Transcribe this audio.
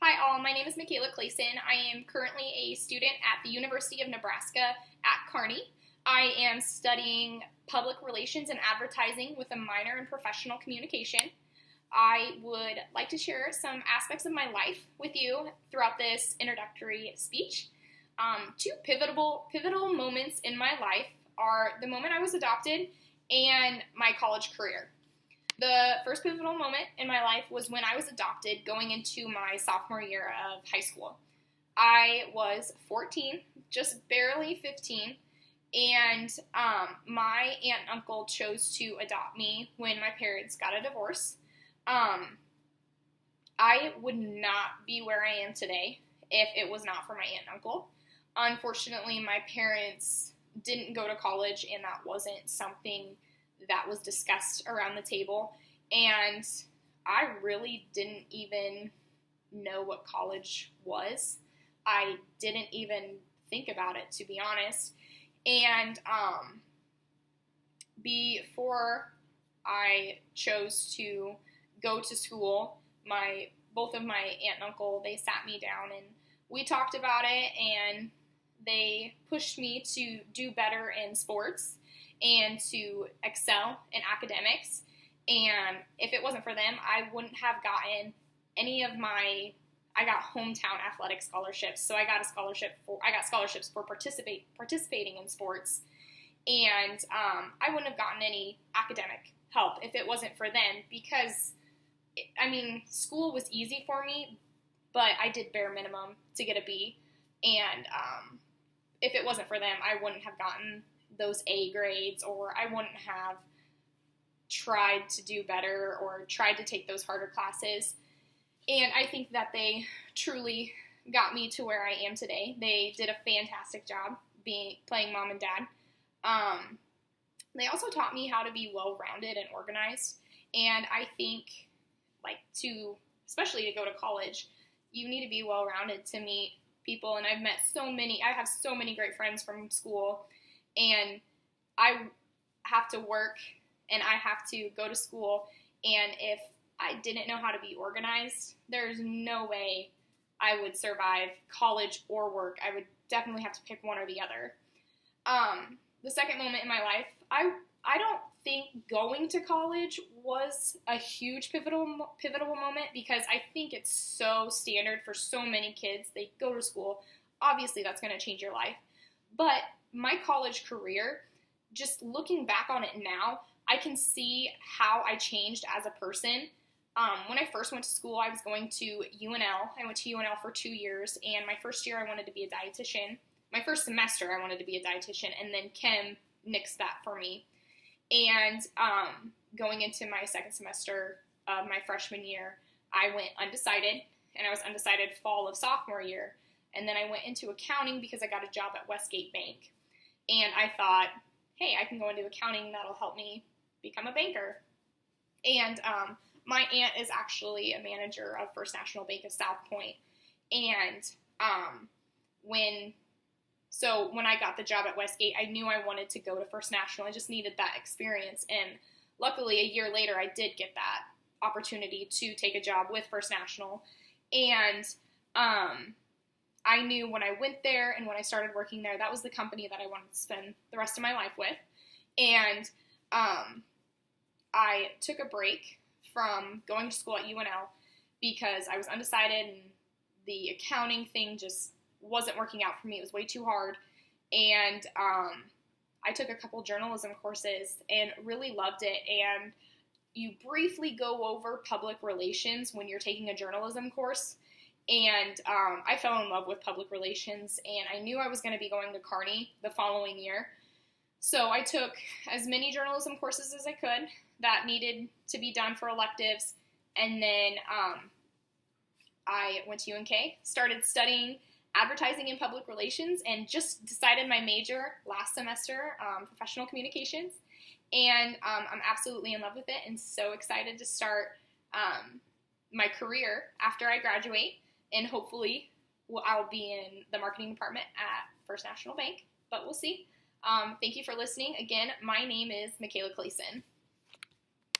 Hi all, my name is Michaela Clayson. I am currently a student at the University of Nebraska at Kearney. I am studying public relations and advertising with a minor in professional communication. I would like to share some aspects of my life with you throughout this introductory speech. Two pivotal moments in my life are the moment I was adopted and my college career. The first pivotal moment in my life was when I was adopted going into my sophomore year of high school. I was 14, just barely 15, and my aunt and uncle chose to adopt me when my parents got a divorce. I would not be where I am today if it was not for my aunt and uncle. Unfortunately, my parents didn't go to college, and that wasn't something that was discussed around the table, and I really didn't even know what college was. I didn't even think about it, to be honest, and before I chose to go to school, both of my aunt and uncle, they sat me down and we talked about it, and they pushed me to do better in sports and to excel in academics. And if it wasn't for them, I wouldn't have gotten I got hometown athletic scholarships. So I got scholarships for participating in sports. And I wouldn't have gotten any academic help if it wasn't for them, because, school was easy for me, but I did bare minimum to get a B. And if it wasn't for them, I wouldn't have gotten those A grades, or I wouldn't have tried to do better or tried to take those harder classes. And I think that they truly got me to where I am today. They did a fantastic job playing mom and dad. They also taught me how to be well-rounded and organized. And I think, especially to go to college, you need to be well-rounded to meet people. And I have so many great friends from school, and I have to work and I have to go to school, and if I didn't know how to be organized, there's no way I would survive college or work. I would definitely have to pick one or the other. The second moment in my life, I don't think going to college was a huge pivotal moment, because I think it's so standard for so many kids. They go to school. Obviously, that's going to change your life. But my college career, just looking back on it now, I can see how I changed as a person. When I first went to school, I was going to UNL. I went to UNL for 2 years, and my first year I wanted to be a dietitian. My first semester I wanted to be a dietitian, and then Kim nixed that for me. And going into my second semester of my freshman year, I went undecided, and I was undecided fall of sophomore year. And then I went into accounting because I got a job at Westgate Bank. And I thought, hey, I can go into accounting, that'll help me become a banker. And my aunt is actually a manager of First National Bank of South Point. And when I got the job at Westgate, I knew I wanted to go to First National. I just needed that experience. And luckily, a year later, I did get that opportunity to take a job with First National. And I knew when I went there and when I started working there, that was the company that I wanted to spend the rest of my life with. And I took a break from going to school at UNL because I was undecided, and the accounting thing just wasn't working out for me. It was way too hard. And I took a couple journalism courses and really loved it. And you briefly go over public relations when you're taking a journalism course. And I fell in love with public relations, and I knew I was going to be going to Kearney the following year. So I took as many journalism courses as I could that needed to be done for electives. And then I went to UNK, started studying advertising and public relations, and just decided my major last semester, professional communications. And I'm absolutely in love with it, and so excited to start my career after I graduate. And hopefully I'll be in the marketing department at First National Bank, but we'll see. Thank you for listening. Again, my name is Michaela Clayson.